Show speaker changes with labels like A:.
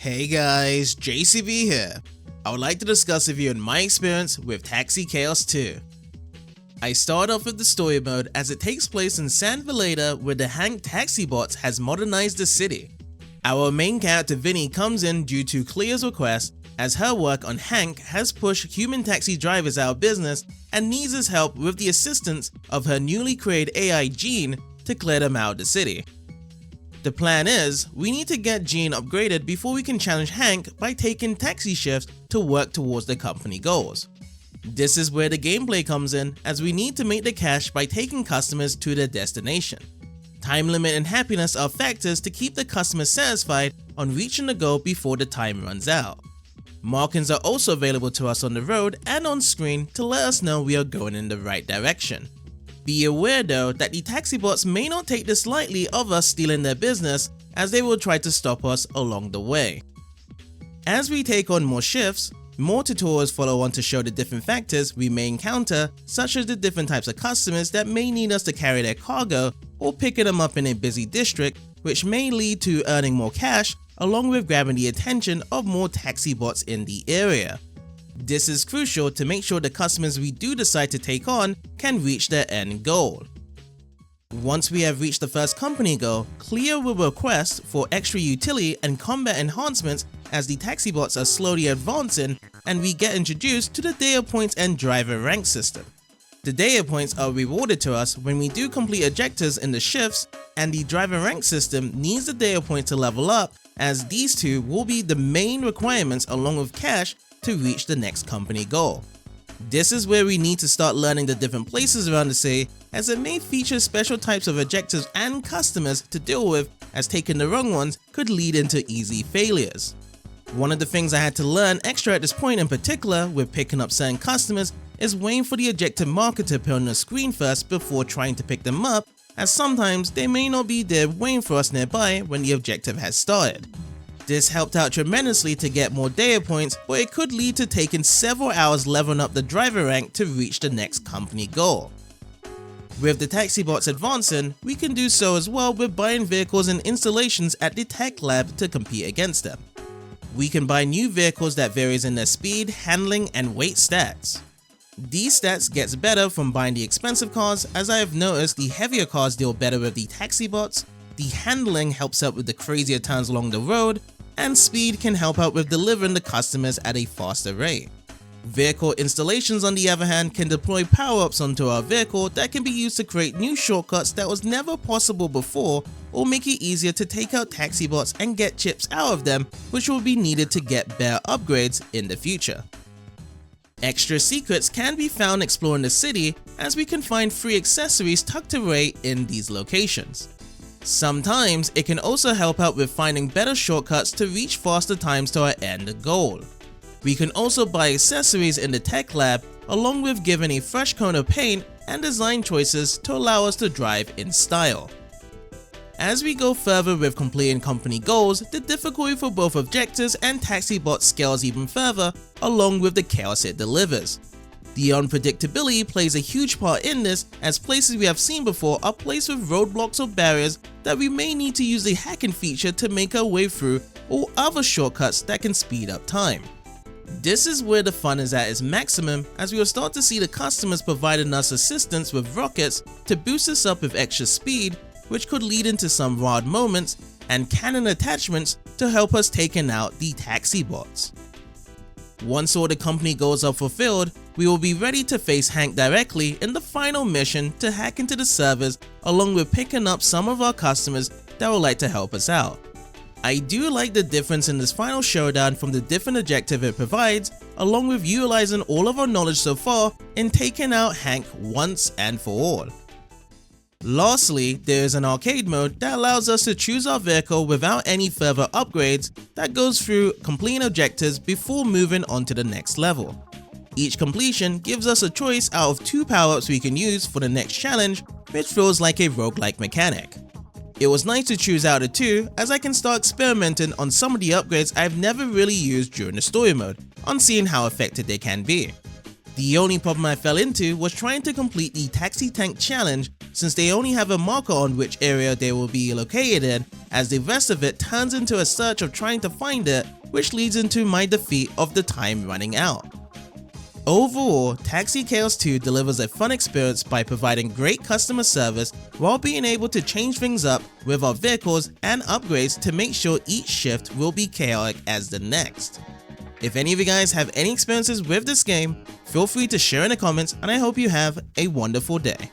A: Hey guys, JCB here. I would like to discuss with you my experience with Taxi Chaos 2. I start off with the story mode as it takes place in San Valeda where the Hank Taxi Bots has modernized the city. Our main character Vinny comes in due to Clea's request as her work on Hank has pushed human taxi drivers out of business and needs his help with the assistance of her newly created AI Gene to clear them out of the city. The plan is, we need to get Gene upgraded before we can challenge Hank by taking taxi shifts to work towards the company goals. This is where the gameplay comes in as we need to make the cash by taking customers to their destination. Time limit and happiness are factors to keep the customer satisfied on reaching the goal before the time runs out. Markings are also available to us on the road and on screen to let us know we are going in the right direction. Be aware though that the taxi bots may not take this lightly of us stealing their business as they will try to stop us along the way. As we take on more shifts, more tutorials follow on to show the different factors we may encounter, such as the different types of customers that may need us to carry their cargo or picking them up in a busy district, which may lead to earning more cash along with grabbing the attention of more taxi bots in the area. This is crucial to make sure the customers we do decide to take on can reach their end goal. Once we have reached the first company goal, Clea will request for extra utility and combat enhancements as the taxi bots are slowly advancing and we get introduced to the data points and driver rank system. The data points are rewarded to us when we do complete objectives in the shifts, and the driver rank system needs the data points to level up as these two will be the main requirements along with cash to reach the next company goal. This is where we need to start learning the different places around the city as it may feature special types of objectives and customers to deal with, as taking the wrong ones could lead into easy failures. One of the things I had to learn extra at this point in particular with picking up certain customers is waiting for the objective marker to appear on the screen first before trying to pick them up, as sometimes they may not be there waiting for us nearby when the objective has started. This helped out tremendously to get more data points, but it could lead to taking several hours leveling up the driver rank to reach the next company goal. With the taxi bots advancing, we can do so as well with buying vehicles and installations at the tech lab to compete against them. We can buy new vehicles that varies in their speed, handling, and weight stats. These stats gets better from buying the expensive cars, as I have noticed the heavier cars deal better with the taxi bots, the handling helps out with the crazier turns along the road, and speed can help out with delivering the customers at a faster rate. Vehicle installations on the other hand can deploy power-ups onto our vehicle that can be used to create new shortcuts that was never possible before, or make it easier to take out taxi bots and get chips out of them, which will be needed to get better upgrades in the future. Extra secrets can be found exploring the city, as we can find free accessories tucked away in these locations. Sometimes it can also help out with finding better shortcuts to reach faster times to our end goal. We can also buy accessories in the tech lab, along with giving a fresh coat of paint and design choices to allow us to drive in style. As we go further with completing company goals, the difficulty for both objectives and taxi bots scales even further, along with the chaos it delivers. The unpredictability plays a huge part in this, as places we have seen before are placed with roadblocks or barriers that we may need to use the hacking feature to make our way through, or other shortcuts that can speed up time. This is where the fun is at its maximum, as we will start to see the customers providing us assistance with rockets to boost us up with extra speed, which could lead into some rod moments, and cannon attachments to help us taking out the taxi bots. Once all the company goals are fulfilled, we will be ready to face Hank directly in the final mission to hack into the servers, along with picking up some of our customers that would like to help us out. I do like the difference in this final showdown from the different objective it provides, along with utilizing all of our knowledge so far in taking out Hank once and for all. Lastly, there is an arcade mode that allows us to choose our vehicle without any further upgrades that goes through completing objectives before moving on to the next level. Each completion gives us a choice out of 2 power-ups we can use for the next challenge, which feels like a roguelike mechanic. It was nice to choose out of 2 as I can start experimenting on some of the upgrades I've never really used during the story mode, on seeing how effective they can be. The only problem I fell into was trying to complete the Taxi Tank challenge, since they only have a marker on which area they will be located in, as the rest of it turns into a search of trying to find it, which leads into my defeat of the time running out. Overall, Taxi Chaos 2 delivers a fun experience by providing great customer service while being able to change things up with our vehicles and upgrades to make sure each shift will be chaotic as the next. If any of you guys have any experiences with this game, feel free to share in the comments, and I hope you have a wonderful day.